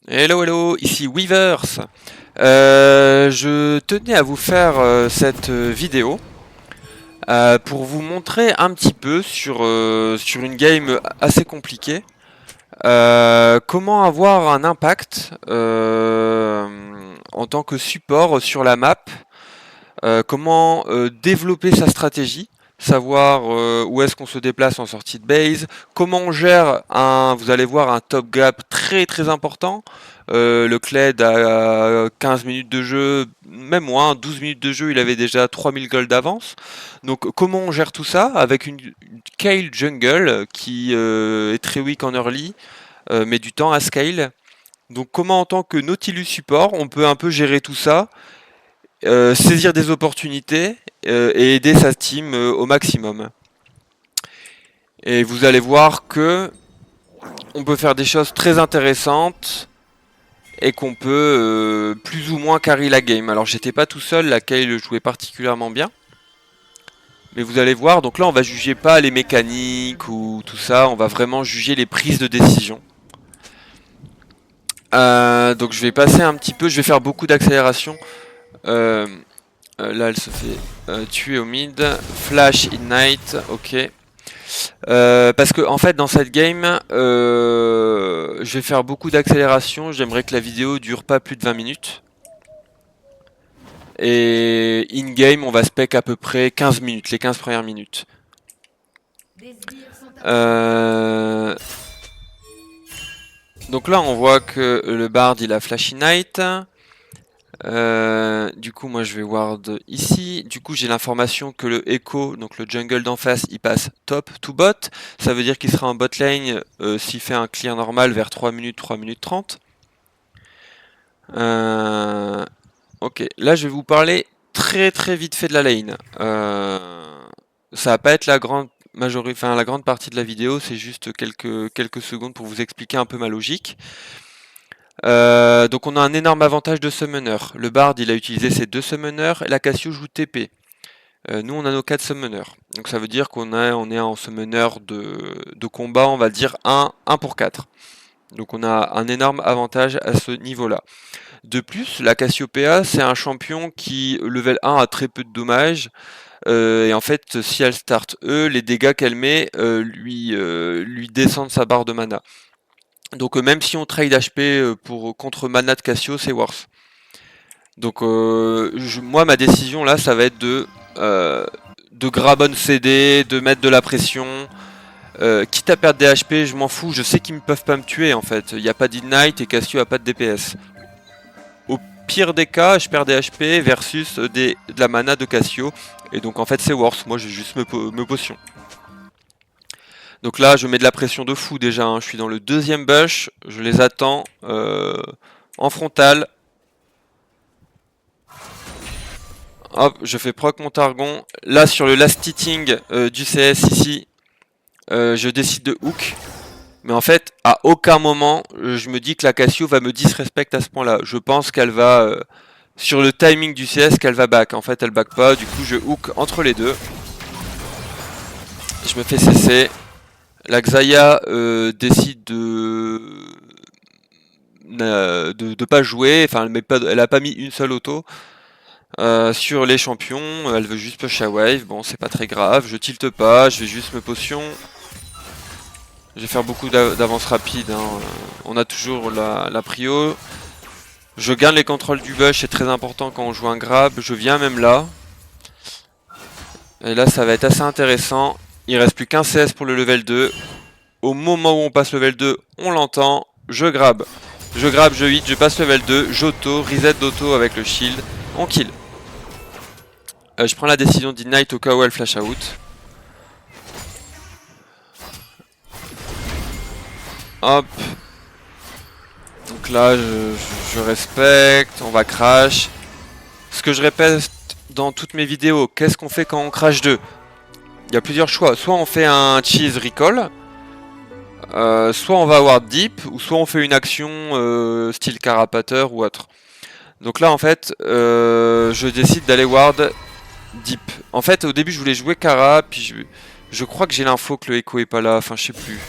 Hello, hello, ici Weavers. Je tenais à vous faire cette vidéo pour vous montrer un petit peu sur une game assez compliquée comment avoir un impact en tant que support sur la map, comment développer sa stratégie, savoir où est-ce qu'on se déplace en sortie de base, comment on gère vous allez voir un top gap très très important. Le Kled a 15 minutes de jeu, même moins, 12 minutes de jeu, il avait déjà 3000 gold d'avance. Donc comment on gère tout ça avec une Kayle jungle qui est très weak en early, met du temps à scale. Donc comment en tant que Nautilus support, on peut un peu gérer tout ça, saisir des opportunités et aider sa team au maximum. Et vous allez voir que on peut faire des choses très intéressantes et qu'on peut plus ou moins carry la game. Alors j'étais pas tout seul, la Kayle jouait particulièrement bien. Mais vous allez voir, donc là on va juger pas les mécaniques ou tout ça, on va vraiment juger les prises de décision. Donc je vais passer un petit peu, je vais faire beaucoup d'accélération. Là elle se fait tuer au mid. Flash Ignite, ok. Parce que en fait dans cette game, je vais faire beaucoup d'accélération. J'aimerais que la vidéo dure pas plus de 20 minutes. Et in-game, on va spec à peu près 15 minutes, les 15 premières minutes. Donc là, on voit que le Bard, il a Flashy Knight. Du coup, moi, je vais ward ici. Du coup, j'ai l'information que le Echo, donc le jungle d'en face, il passe top to bot. Ça veut dire qu'il sera en bot lane s'il fait un clear normal vers 3 minutes 30. Ok, là, je vais vous parler très très vite fait de la lane. Ça va pas être la grande la grande partie de la vidéo, c'est juste quelques secondes pour vous expliquer un peu ma logique. Donc on a un énorme avantage de summoner. Le Bard il a utilisé ses 2 summoners et la Cassio joue TP. Nous on a nos 4 summoners. Donc ça veut dire on est en summoner de combat, on va dire 1 pour 4. Donc on a un énorme avantage à ce niveau-là. De plus, la Cassiopeia c'est un champion qui level 1 a très peu de dommages. Et en fait, si elle start E, les dégâts qu'elle met lui descendent sa barre de mana. Donc même si on trade HP contre mana de Cassio, c'est worse. Donc moi ma décision là ça va être de grab on CD, de mettre de la pression. Quitte à perdre des HP, je m'en fous, je sais qu'ils ne peuvent pas me tuer en fait. Il n'y a pas d'Ignite et Cassio a pas de DPS. Au pire des cas, je perds des HP versus de la mana de Cassio. Et donc en fait c'est worse, moi je vais juste me potion. Donc là je mets de la pression de fou déjà, hein. Je suis dans le deuxième bush, je les attends en frontal. Hop, je fais proc mon Targon. Là sur le last hitting du CS ici, je décide de hook. Mais en fait, à aucun moment, je me dis que la Cassio va me disrespect à ce point-là. Je pense qu'elle va, sur le timing du CS, qu'elle va back. En fait, elle back pas, du coup je hook entre les deux. Je me fais CC. La Xayah décide de pas jouer, enfin elle a pas mis une seule auto. Sur les champions, elle veut juste push à wave, bon c'est pas très grave, je tilte pas, je vais juste me potion. Je vais faire beaucoup d'avance rapide, hein. On a toujours la prio. Je gagne les contrôles du bush, c'est très important quand on joue un grab, je viens même là. Et là ça va être assez intéressant, il reste plus qu'un CS pour le level 2. Au moment où on passe level 2, on l'entend, je grab, je hit, je passe level 2, j'auto, reset d'auto avec le shield, on kill. Je prends la décision d'ignite au cas où elle flash out. Hop. Donc là, je respecte, on va crash. Ce que je répète dans toutes mes vidéos, qu'est-ce qu'on fait quand on crash 2? Il y a plusieurs choix. Soit on fait un cheese recall, soit on va ward deep, ou soit on fait une action style carapateur ou autre. Donc là, en fait, je décide d'aller ward deep. En fait, au début, je voulais jouer Cara, puis je crois que j'ai l'info que le Echo est pas là, enfin, je sais plus.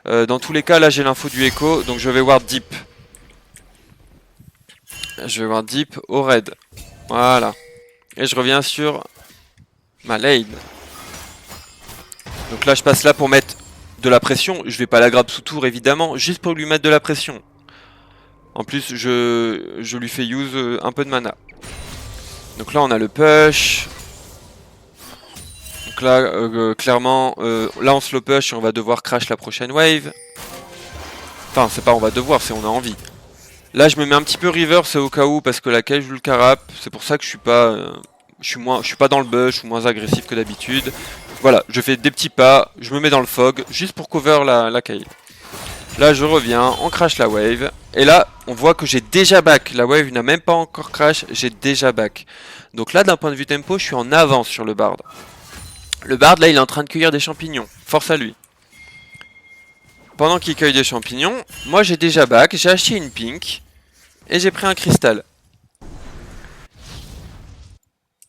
Dans tous les cas, là, j'ai l'info du Echo, donc je vais ward deep. Je vais voir Deep au raid. Voilà. Et je reviens sur ma lane. Donc là, je passe là pour mettre de la pression. Je vais pas la grab sous tour, évidemment, juste pour lui mettre de la pression. En plus, je lui fais use un peu de mana. Donc là, on a le push. Donc là, clairement, là, on slow push et on va devoir crash la prochaine wave. Enfin, c'est pas on va devoir, c'est on a envie. Là, je me mets un petit peu reverse au cas où, parce que la cage joue le carap. C'est pour ça que je suis pas... je suis pas dans le bush, je suis moins agressif que d'habitude. Voilà, je fais des petits pas, je me mets dans le fog, juste pour cover la Kayle. Là, je reviens, on crash la wave. Et là, on voit que j'ai déjà back. La wave n'a même pas encore crash, j'ai déjà back. Donc là, d'un point de vue tempo, je suis en avance sur le bard. Le bard, là, il est en train de cueillir des champignons. Force à lui. Pendant qu'il cueille des champignons, moi, j'ai déjà back, j'ai acheté une pink. Et j'ai pris un cristal.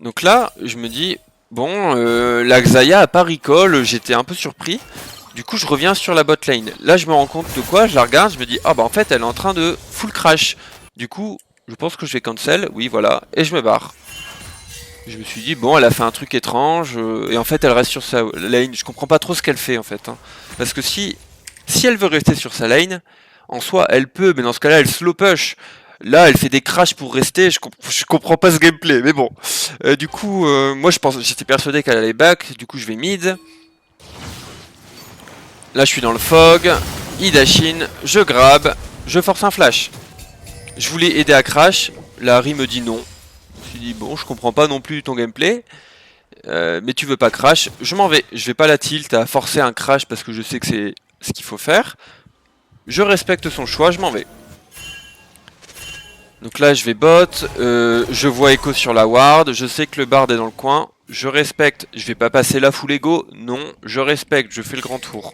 Donc là, je me dis, bon, la Xayah a pas recall, j'étais un peu surpris. Du coup, je reviens sur la bot lane. Là, je me rends compte de quoi, je la regarde, je me dis, ah bah en fait, elle est en train de full crash. Du coup, je pense que je vais cancel, oui, voilà, et je me barre. Je me suis dit, bon, elle a fait un truc étrange, et en fait, elle reste sur sa lane. Je comprends pas trop ce qu'elle fait, en fait. Hein. Parce que si elle veut rester sur sa lane, en soi, elle peut, mais dans ce cas-là, elle slow push. Là, elle fait des crashs pour rester, je comprends pas ce gameplay, mais bon. Du coup, moi, j'étais persuadé qu'elle allait back, du coup, je vais mid. Là, je suis dans le fog, il dash in, je grab, je force un flash. Je voulais aider à crash, la Harry me dit non. Je me suis dit, bon, je comprends pas non plus ton gameplay, mais tu veux pas crash, je m'en vais. Je vais pas la tilt à forcer un crash parce que je sais que c'est ce qu'il faut faire. Je respecte son choix, je m'en vais. Donc là, je vais bot, je vois Echo sur la ward, je sais que le bard est dans le coin, je respecte, je vais pas passer la full ego, non, je respecte, je fais le grand tour.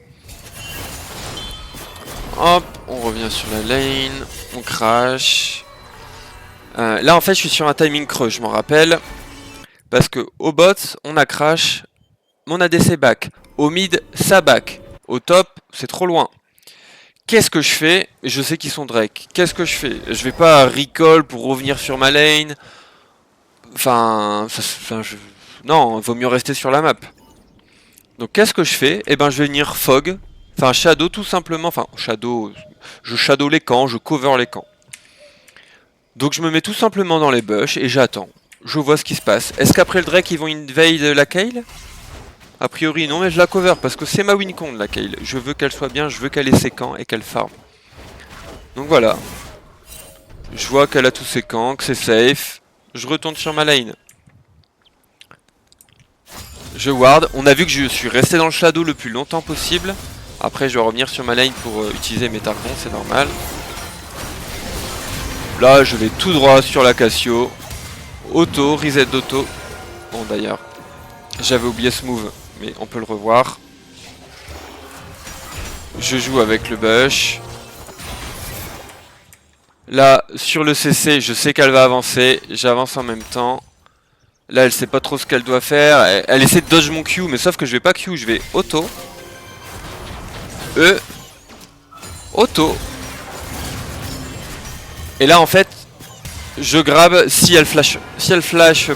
Hop, on revient sur la lane, on crash. Là, en fait, je suis sur un timing creux, je m'en rappelle, parce que au bot, on a crash, mon ADC back, au mid, ça back, au top, c'est trop loin. Qu'est-ce que je fais? Je sais qu'ils sont Drake. Qu'est-ce que je fais? Je vais pas recall pour revenir sur ma lane. Enfin, non, il vaut mieux rester sur la map. Donc qu'est-ce que je fais? Eh ben je vais venir fog. Enfin shadow tout simplement. Enfin shadow, je shadow les camps, je cover les camps. Donc je me mets tout simplement dans les bush et j'attends. Je vois ce qui se passe. Est-ce qu'après le Drake ils vont invade la Kayle? A priori non, mais je la cover parce que c'est ma win con la Kayle. Je veux qu'elle soit bien, je veux qu'elle ait ses camps et qu'elle farm. Donc voilà. Je vois qu'elle a tous ses camps, que c'est safe. Je retourne sur ma lane. Je ward. On a vu que je suis resté dans le shadow le plus longtemps possible. Après, je vais revenir sur ma lane pour utiliser mes tarpons, c'est normal. Là, je vais tout droit sur la Cassio. Auto, reset d'auto. Bon, d'ailleurs, j'avais oublié ce move, mais on peut le revoir. Je joue avec le bush. Là, sur le CC, je sais qu'elle va avancer. J'avance en même temps. Là, elle sait pas trop ce qu'elle doit faire. Elle essaie de dodge mon Q, mais sauf que je vais pas Q, je vais auto. Auto. Et là, en fait, je grab si elle flash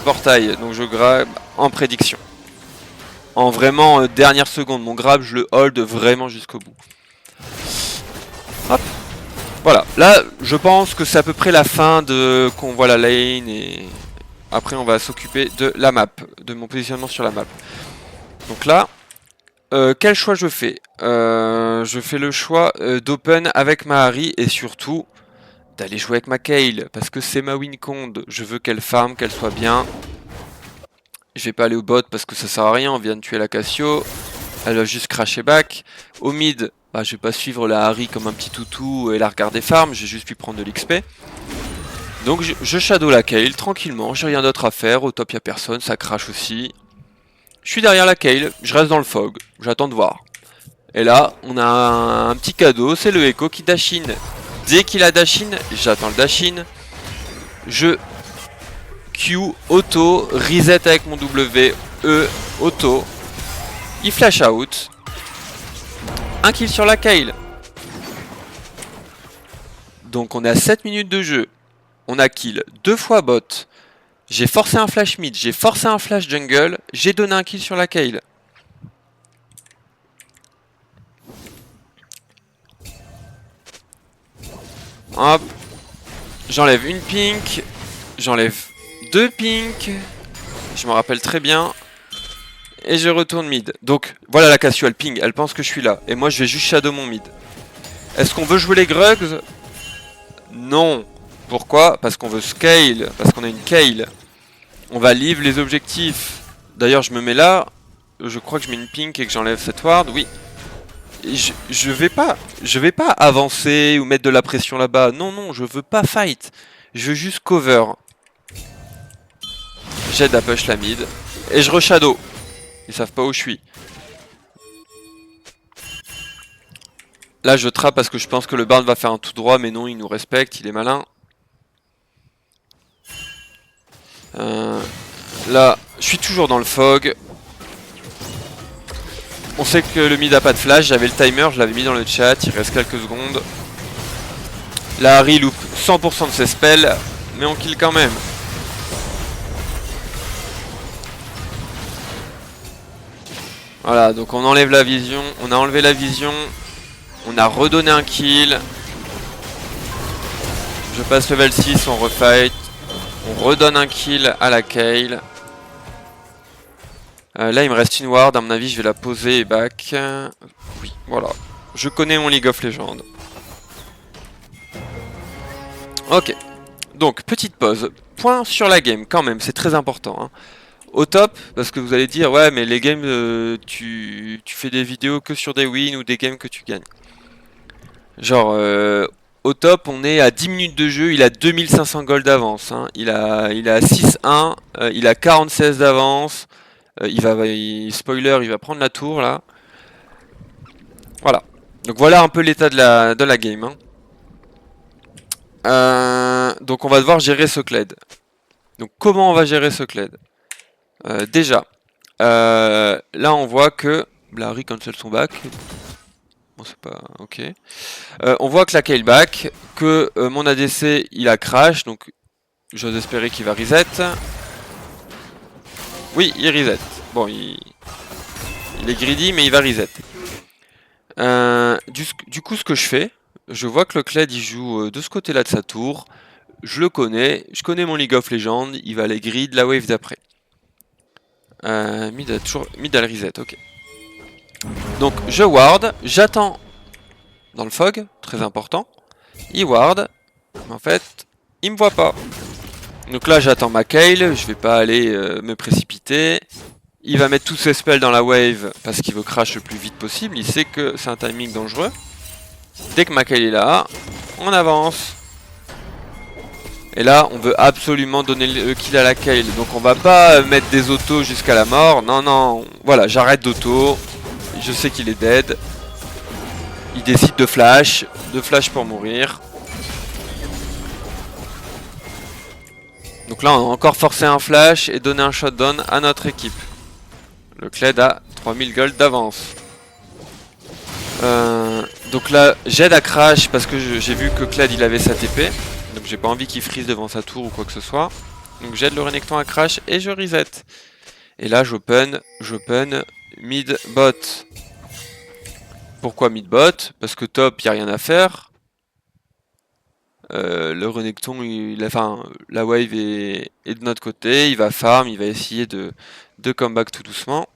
portail. Donc je grab en prédiction. En vraiment dernière seconde. Mon grab, je le hold vraiment jusqu'au bout. Hop. Voilà. Là, je pense que c'est à peu près la fin de qu'on voit la lane et après on va s'occuper de la map, de mon positionnement sur la map. Donc là, quel choix je fais? Je fais le choix d'open avec ma Harry et surtout d'aller jouer avec ma Kayle parce que c'est ma win con. Je veux qu'elle farm, qu'elle soit bien. Je vais pas aller au bot parce que ça sert à rien, on vient de tuer la Cassio. Elle va juste cracher back. Au mid, bah, je vais pas suivre la Harry comme un petit toutou et la regarder farm, j'ai juste pu prendre de l'XP. Donc je shadow la Kayle tranquillement, j'ai rien d'autre à faire, au top y a personne, ça crache aussi. Je suis derrière la Kayle, je reste dans le fog, j'attends de voir. Et là, on a un petit cadeau, c'est le Echo qui dash in. Dès qu'il a dash in, j'attends le dash in. Je Q, auto, reset avec mon W, E, auto. Il flash out. Un kill sur la Kayle. Donc on est à 7 minutes de jeu. On a kill 2 fois bot. J'ai forcé un flash mid, j'ai forcé un flash jungle, j'ai donné un kill sur la Kayle. Hop. J'enlève une pink. J'enlève 2 pink. Je me rappelle très bien. Et je retourne mid. Donc voilà la Cassio, elle ping, elle pense que je suis là. Et moi je vais juste shadow mon mid. Est-ce qu'on veut jouer les Grugs? Non. Pourquoi? Parce qu'on veut scale, parce qu'on a une Kayle. On va leave les objectifs. D'ailleurs je me mets là. Je crois que je mets une pink et que j'enlève cette ward, oui. Je vais pas avancer ou mettre de la pression là-bas. Non, non, je veux pas fight. Je veux juste cover. J'aide à push la mid. Et je re-shadow. Ils savent pas où je suis. Là, je trappe parce que je pense que le Barn va faire un tout droit, mais non, il nous respecte, il est malin. Là, je suis toujours dans le fog. On sait que le mid a pas de flash, j'avais le timer, je l'avais mis dans le chat, il reste quelques secondes. Là, Harry loupe 100% de ses spells, mais on kill quand même. Voilà, donc on enlève la vision, on a enlevé la vision, on a redonné un kill. Je passe level 6, on refight. On redonne un kill à la Kayle. Là il me reste une ward, à mon avis je vais la poser et back. Oui, voilà. Je connais mon League of Legends. Ok. Donc, petite pause. Point sur la game quand même, c'est très important. Hein. Au top, parce que vous allez dire, ouais mais les games, tu fais des vidéos que sur des wins ou des games que tu gagnes. Genre, au top, on est à 10 minutes de jeu, il a 2500 gold d'avance. Hein. Il a 6-1, il a 46 d'avance. Spoiler, il va prendre la tour là. Voilà. Donc voilà un peu l'état de la game. Hein. Donc on va devoir gérer ce Kled. Donc comment on va gérer ce Kled? Déjà, là on voit que Larry cancel son back. Bon c'est pas ok. On voit que la Kayle back, que mon ADC il a crash, donc j'ose espérer qu'il va reset. Oui, il reset. Bon, il est greedy, mais il va reset. Du coup, ce que je fais, je vois que le Kled il joue de ce côté-là de sa tour. Je le connais, je connais mon League of Legends, il va aller grid la wave d'après. Mid a le reset, ok. Donc je ward, j'attends dans le fog, très important. Il ward, mais en fait, il me voit pas. Donc là j'attends ma Kayle, je vais pas aller me précipiter. Il va mettre tous ses spells dans la wave parce qu'il veut crash le plus vite possible. Il sait que c'est un timing dangereux. Dès que ma Kayle est là, on avance. Et là, on veut absolument donner le kill à la Kayle. Donc on va pas mettre des autos jusqu'à la mort. Non, non. Voilà, j'arrête d'auto. Je sais qu'il est dead. Il décide de flash pour mourir. Donc là, on a encore forcé un flash et donné un shutdown à notre équipe. Le Kled a 3000 gold d'avance. Donc là, j'aide à crash parce que j'ai vu que Kled il avait sa TP. Donc j'ai pas envie qu'il freeze devant sa tour ou quoi que ce soit. Donc j'aide le Renekton à crash et je reset. Et là, j'open mid bot. Pourquoi mid bot? Parce que top, il n'y a rien à faire. Le Renekton, la wave est de notre côté. Il va farm, il va essayer de comeback tout doucement.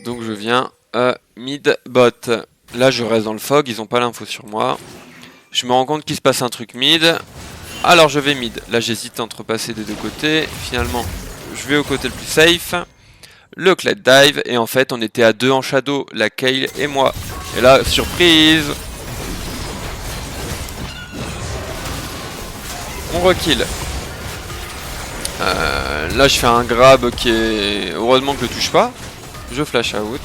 Donc je viens mid bot. Là, je reste dans le fog, ils ont pas l'info sur moi. Je me rends compte qu'il se passe un truc mid. Alors je vais mid. Là, j'hésite entre passer des deux côtés. Finalement, je vais au côté le plus safe. Le Kled dive. Et en fait, on était à 2 en shadow. La Kayle et moi. Et là, surprise! On rekill. Là, je fais un grab qui est... Heureusement que je le touche pas. Je flash out.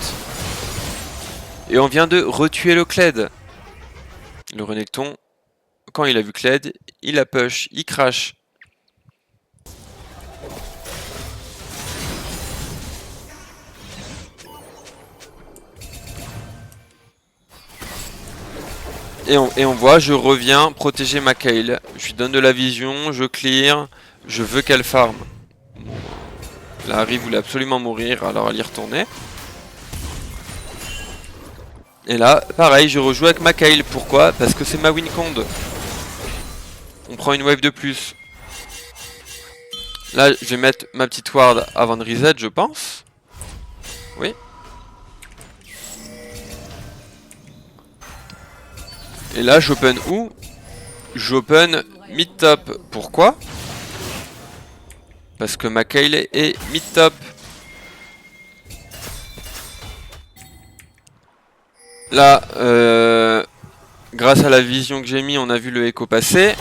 Et on vient de retuer le Kled. Le Renekton, quand il a vu Kled, il a push, il crash. Et on voit, je reviens protéger ma Kayle. Je lui donne de la vision, je clear, je veux qu'elle farm. Bon, la Harry voulait absolument mourir, alors elle y retournait. Et là, pareil, je rejoue avec ma Kayle. Pourquoi? Parce que c'est ma Wincond. On prend une wave de plus. Là, je vais mettre ma petite ward avant de reset, je pense. Oui. Et là, j'open où? J'open mid-top. Pourquoi? Parce que ma Kayle est mid-top. Là, grâce à la vision que j'ai mis, on a vu le écho passer.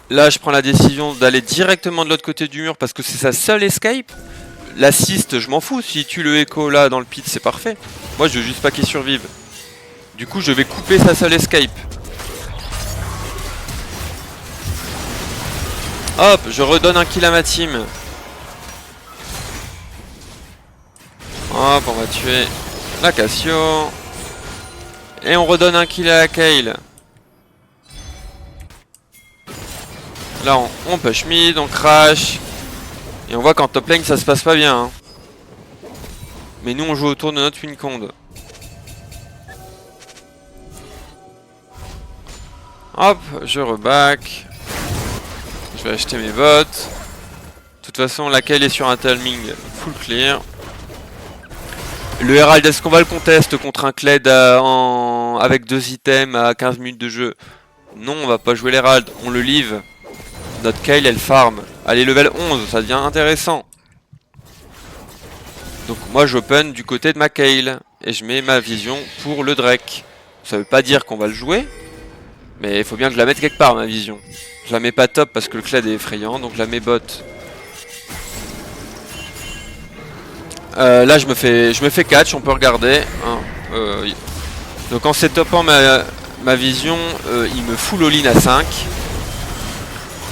Là, je prends la décision d'aller directement de l'autre côté du mur parce que c'est sa seule escape. L'assist, je m'en fous. S'il tue le écho là dans le pit, c'est parfait. Moi, je veux juste pas qu'il survive. Du coup, je vais couper sa seule escape. Hop, je redonne un kill à ma team. Hop, on va tuer la Cassio. Et on redonne un kill à la Kayle. Là, on push mid, on crash. Et on voit qu'en top lane, ça se passe pas bien. Hein. Mais nous, on joue autour de notre Wincond. Hop, je reback. Je vais acheter mes bottes. De toute façon, la Kayle est sur un timing full clear. Le Herald, est-ce qu'on va le contest contre un Kled avec 2 items à 15 minutes de jeu? Non, on va pas jouer l'Herald, on le leave. Notre Kayle, elle farm. Allez, level 11, ça devient intéressant. Donc moi, j'open du côté de ma Kayle. Et je mets ma vision pour le Drake. Ça veut pas dire qu'on va le jouer. Mais il faut bien que je la mette quelque part, ma vision. Je la mets pas top parce que le Kled est effrayant, donc je la mets bot. Là je me fais catch, on peut regarder. Hein. Donc en setupant ma vision, il me full all-in à 5.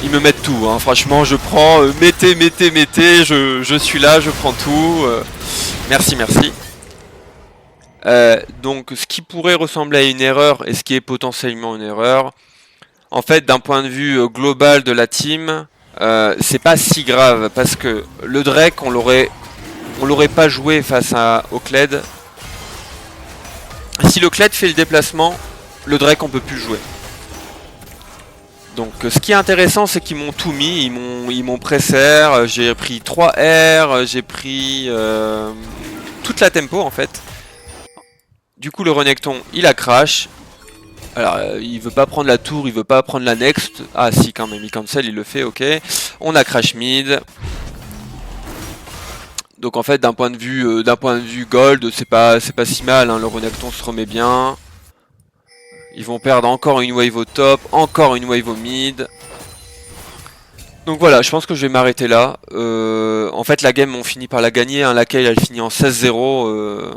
Ils me mettent tout, hein. Franchement je prends, mettez, je suis là, je prends tout. Merci. Donc ce qui pourrait ressembler à une erreur et ce qui est potentiellement une erreur, en fait d'un point de vue global de la team, c'est pas si grave parce que le Drake on l'aurait pas joué face au Kled. Si le Kled fait le déplacement, le Drake on peut plus jouer. Donc ce qui est intéressant c'est qu'ils m'ont tout mis, ils m'ont presser, j'ai pris 3 R, j'ai pris toute la tempo en fait. Du coup le Renekton il a crash. Alors il veut pas prendre la tour, il veut pas prendre la next. Ah si quand même, il cancel, il le fait, ok. On a crash mid. Donc en fait d'un point de vue gold, c'est pas si mal, hein. Le Renekton se remet bien. Ils vont perdre encore une wave au top, encore une wave au mid. Donc voilà, je pense que je vais m'arrêter là. En fait la game on finit par la gagner, hein. Laquelle elle finit en 16-0.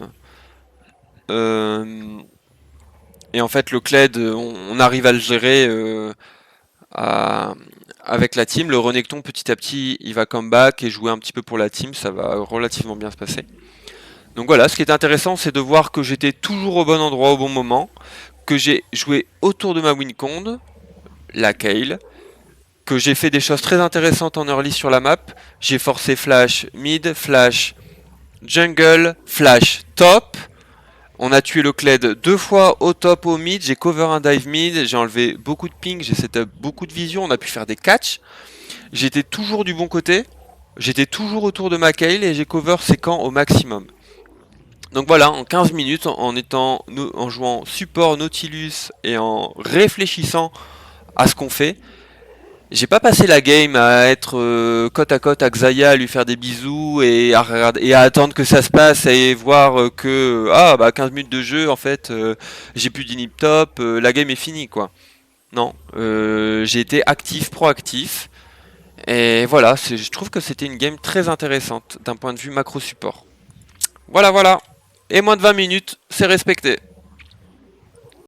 Et en fait le Kled, on arrive à le gérer avec la team. Le Renekton petit à petit il va come back et jouer un petit peu pour la team, ça va relativement bien se passer. Donc voilà, ce qui est intéressant c'est de voir que j'étais toujours au bon endroit au bon moment, que j'ai joué autour de ma Wincond, la Kayle, que j'ai fait des choses très intéressantes en early sur la map. J'ai forcé flash mid, flash jungle, flash top. On a tué le Kled 2 fois au top, au mid, j'ai cover un dive mid, j'ai enlevé beaucoup de ping, j'ai setup beaucoup de vision, on a pu faire des catchs. J'étais toujours du bon côté, j'étais toujours autour de ma Kayle et j'ai cover ses camps au maximum. Donc voilà, en 15 minutes, en jouant support Nautilus et en réfléchissant à ce qu'on fait, j'ai pas passé la game à être côte à côte à Xayah, à lui faire des bisous et à attendre que ça se passe et voir que 15 minutes de jeu en fait j'ai plus d'inhib top, la game est finie quoi. Non, j'ai été actif, proactif et voilà, je trouve que c'était une game très intéressante d'un point de vue macro support. Voilà. Et moins de 20 minutes, c'est respecté.